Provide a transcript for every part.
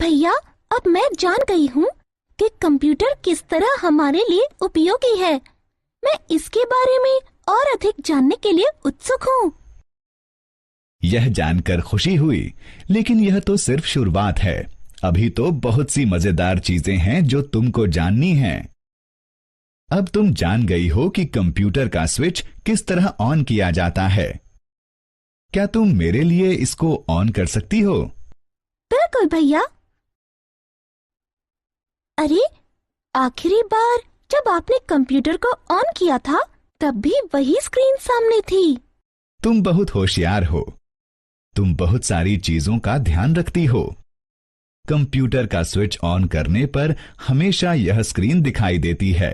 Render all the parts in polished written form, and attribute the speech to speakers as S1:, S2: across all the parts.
S1: भैया, अब मैं जान गई हूँ कि कंप्यूटर किस तरह हमारे लिए उपयोगी है। मैं इसके बारे में और अधिक जानने के लिए उत्सुक हूँ।
S2: यह जानकर खुशी हुई, लेकिन यह तो सिर्फ शुरुआत है। अभी तो बहुत सी मजेदार चीजें हैं जो तुमको जाननी हैं। अब तुम जान गई हो कि कंप्यूटर का स्विच किस तरह ऑन किया जाता है। क्या तुम मेरे लिए इसको ऑन कर सकती हो?
S1: बिल्कुल भैया। अरे, आखिरी बार जब आपने कंप्यूटर को ऑन किया था तब भी वही स्क्रीन सामने थी।
S2: तुम बहुत होशियार हो। तुम बहुत सारी चीजों का ध्यान रखती हो। कंप्यूटर का स्विच ऑन करने पर हमेशा यह स्क्रीन दिखाई देती है।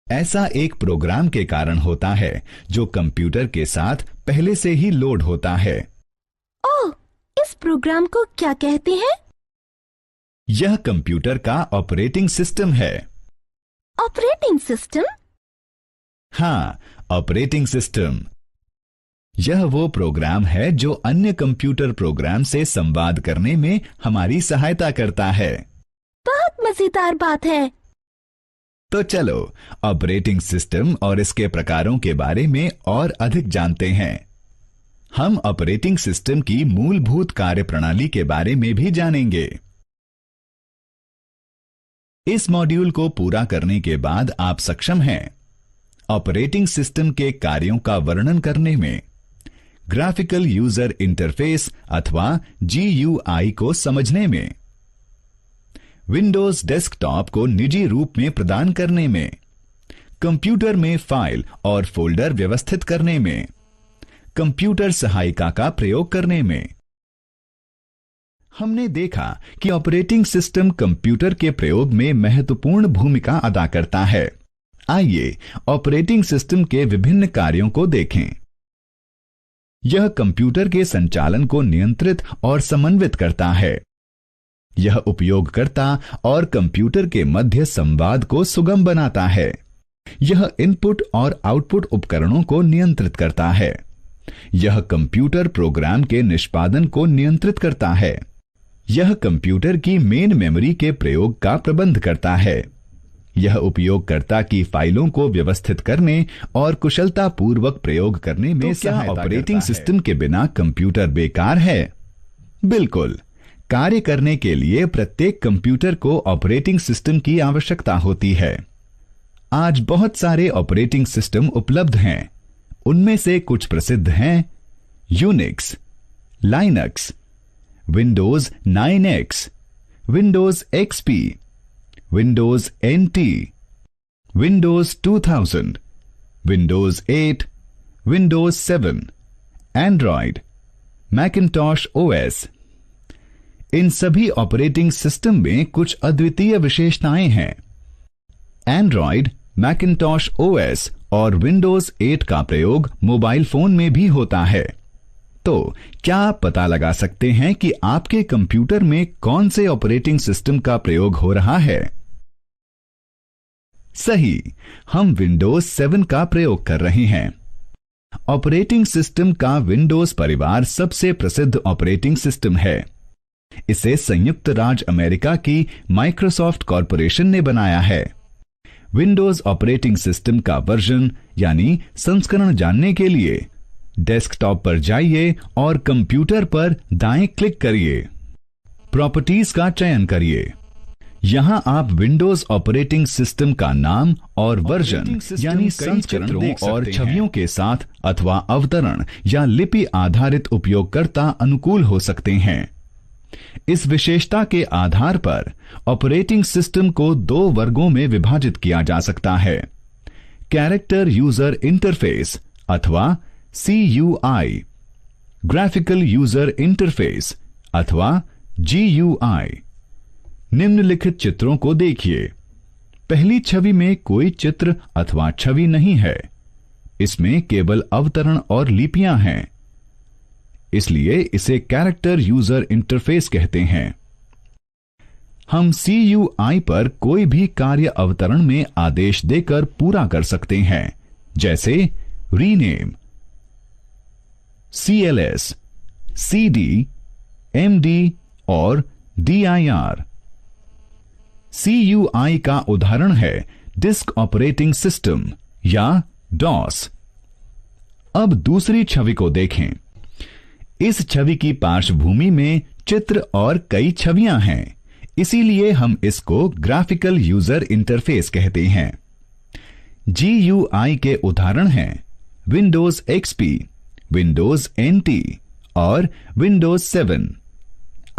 S2: ऐसा एक प्रोग्राम के कारण होता है जो कंप्यूटर के साथ पहले से ही लोड होता है।
S1: ओह, इस प्रोग्राम को क्या कहते हैं?
S2: यह कंप्यूटर का ऑपरेटिंग सिस्टम है।
S1: Operating system?
S2: हाँ, ऑपरेटिंग सिस्टम। यह वो प्रोग्राम है जो अन्य कंप्यूटर प्रोग्राम से संवाद करने में हमारी सहायता करता है।
S1: बहुत मजेदार बात है।
S2: तो चलो ऑपरेटिंग सिस्टम और इसके प्रकारों के बारे में और अधिक जानते हैं। हम ऑपरेटिंग सिस्टम की मूलभूत कार्यप्रणाली के बारे में भी जानेंगे। इस मॉड्यूल को पूरा करने के बाद आप सक्षम हैं ऑपरेटिंग सिस्टम के कार्यों का वर्णन करने में, ग्राफिकल यूजर इंटरफेस अथवा GUI को समझने में, विंडोज डेस्कटॉप को निजी रूप में प्रदान करने में, कंप्यूटर में फाइल और फोल्डर व्यवस्थित करने में, कंप्यूटर सहायिका का प्रयोग करने में। हमने देखा कि ऑपरेटिंग सिस्टम कंप्यूटर के प्रयोग में महत्वपूर्ण भूमिका अदा करता है। आइए ऑपरेटिंग सिस्टम के विभिन्न कार्यों को देखें। यह कंप्यूटर के संचालन को नियंत्रित और समन्वित करता है। यह उपयोगकर्ता और कंप्यूटर के मध्य संवाद को सुगम बनाता है। यह इनपुट और आउटपुट उपकरणों को नियंत्रित करता है। यह कंप्यूटर प्रोग्राम के निष्पादन को नियंत्रित करता है। यह कंप्यूटर की मेन मेमोरी के प्रयोग का प्रबंध करता है। यह उपयोगकर्ता की फाइलों को व्यवस्थित करने और कुशलतापूर्वक प्रयोग करने में सहायता करता है। ऑपरेटिंग सिस्टम के बिना कंप्यूटर बेकार है? बिल्कुल। कार्य करने के लिए प्रत्येक कंप्यूटर को ऑपरेटिंग सिस्टम की आवश्यकता होती है। आज बहुत सारे ऑपरेटिंग सिस्टम उपलब्ध हैं। उनमें से कुछ प्रसिद्ध हैं Unix, Linux, Windows 9X, Windows XP, Windows NT, Windows 2000, Windows 8, Windows 7, Android, Macintosh OS। इन सभी ऑपरेटिंग सिस्टम में कुछ अद्वितीय विशेषताएं हैं। एंड्रॉयड, मैकिन्टॉश OS और विंडोज 8 का प्रयोग मोबाइल फोन में भी होता है। तो क्या आप पता लगा सकते हैं कि आपके कंप्यूटर में कौन से ऑपरेटिंग सिस्टम का प्रयोग हो रहा है? सही, हम विंडोज 7 का प्रयोग कर रहे हैं। ऑपरेटिंग सिस्टम का विंडोज परिवार सबसे प्रसिद्ध ऑपरेटिंग सिस्टम है। इसे संयुक्त राज्य अमेरिका की माइक्रोसॉफ्ट कॉरपोरेशन ने बनाया है। विंडोज ऑपरेटिंग सिस्टम का वर्जन यानी संस्करण जानने के लिए डेस्कटॉप पर जाइए और कंप्यूटर पर दाएं क्लिक करिए। प्रॉपर्टीज का चयन करिए। यहां आप विंडोज ऑपरेटिंग सिस्टम का नाम और वर्जन यानी संस्करणों और छवियों के साथ अथवा अवतरण या लिपि आधारित उपयोगकर्ता अनुकूल हो सकते हैं। इस विशेषता के आधार पर ऑपरेटिंग सिस्टम को दो वर्गों में विभाजित किया जा सकता है, कैरेक्टर यूजर इंटरफेस अथवा CUI, ग्राफिकल यूजर इंटरफेस अथवा GUI। निम्नलिखित चित्रों को देखिए। पहली छवि में कोई चित्र अथवा छवि नहीं है। इसमें केवल अवतरण और लिपियां हैं, इसलिए इसे कैरेक्टर यूजर इंटरफेस कहते हैं। हम CUI पर कोई भी कार्य अवतरण में आदेश देकर पूरा कर सकते हैं, जैसे रीनेम, CLS, CD, MD और DIR। CUI का उदाहरण है डिस्क ऑपरेटिंग सिस्टम या DOS। अब दूसरी छवि को देखें। इस छवि की पार्श्वभूमि में चित्र और कई छवियां हैं, इसीलिए हम इसको ग्राफिकल यूजर इंटरफेस कहते हैं। GUI के उदाहरण हैं विंडोज XP, विंडोज NT और विंडोज 7।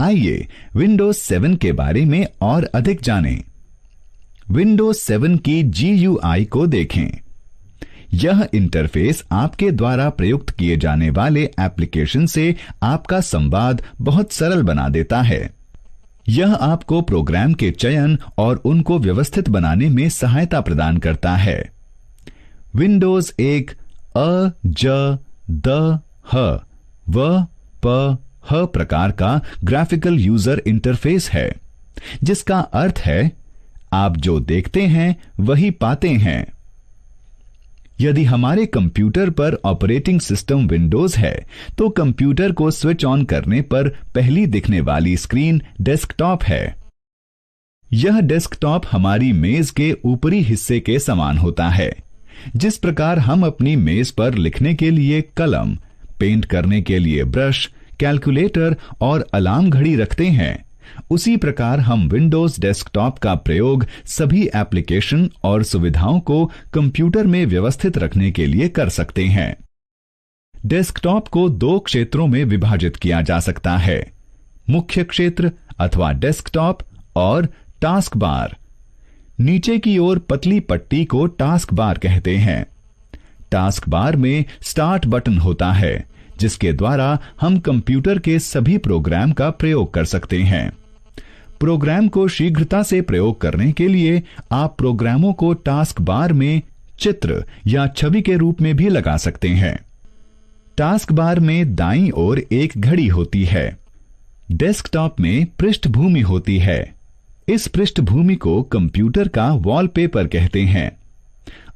S2: आइए विंडोज 7 के बारे में और अधिक जानें। विंडोज 7 की GUI को देखें। यह इंटरफेस आपके द्वारा प्रयुक्त किए जाने वाले एप्लीकेशन से आपका संवाद बहुत सरल बना देता है। यह आपको प्रोग्राम के चयन और उनको व्यवस्थित बनाने में सहायता प्रदान करता है। विंडोज एक अ, ज, द, ह, व, प, ह प्रकार का ग्राफिकल यूजर इंटरफेस है, जिसका अर्थ है आप जो देखते हैं वही पाते हैं। यदि हमारे कंप्यूटर पर ऑपरेटिंग सिस्टम विंडोज है, तो कंप्यूटर को स्विच ऑन करने पर पहली दिखने वाली स्क्रीन डेस्कटॉप है। यह डेस्कटॉप हमारी मेज के ऊपरी हिस्से के समान होता है। जिस प्रकार हम अपनी मेज पर लिखने के लिए कलम, पेंट करने के लिए ब्रश, कैलकुलेटर और अलार्म घड़ी रखते हैं, उसी प्रकार हम विंडोज डेस्कटॉप का प्रयोग सभी एप्लीकेशन और सुविधाओं को कंप्यूटर में व्यवस्थित रखने के लिए कर सकते हैं। डेस्कटॉप को दो क्षेत्रों में विभाजित किया जा सकता है, मुख्य क्षेत्र अथवा डेस्कटॉप और टास्क बार। नीचे की ओर पतली पट्टी को टास्क बार कहते हैं। टास्क बार में स्टार्ट बटन होता है, जिसके द्वारा हम कंप्यूटर के सभी प्रोग्राम का प्रयोग कर सकते हैं। प्रोग्राम को शीघ्रता से प्रयोग करने के लिए आप प्रोग्रामों को टास्क बार में चित्र या छवि के रूप में भी लगा सकते हैं। टास्क बार में दाईं ओर एक घड़ी होती है। डेस्कटॉप में पृष्ठभूमि होती है। इस पृष्ठभूमि को कंप्यूटर का वॉलपेपर कहते हैं।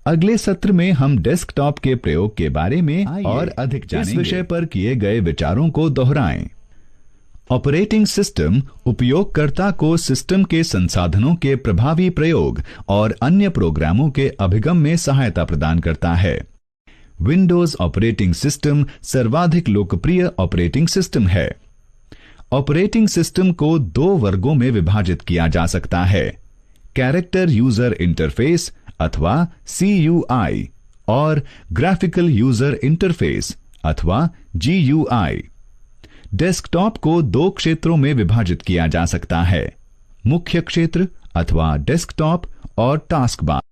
S2: अगले सत्र में हम डेस्कटॉप के प्रयोग के बारे में और अधिक जानेंगे। इस विषय पर किए गए विचारों को दोहराएं। ऑपरेटिंग सिस्टम उपयोगकर्ता को सिस्टम के संसाधनों के प्रभावी प्रयोग और अन्य प्रोग्रामों के अभिगम में सहायता प्रदान करता है। विंडोज ऑपरेटिंग सिस्टम सर्वाधिक लोकप्रिय ऑपरेटिंग सिस्टम है। ऑपरेटिंग सिस्टम को दो वर्गों में विभाजित किया जा सकता है, कैरेक्टर यूजर इंटरफेस अथवा CUI और ग्राफिकल यूजर इंटरफेस अथवा GUI। डेस्कटॉप को दो क्षेत्रों में विभाजित किया जा सकता है, मुख्य क्षेत्र अथवा डेस्कटॉप और टास्क बार।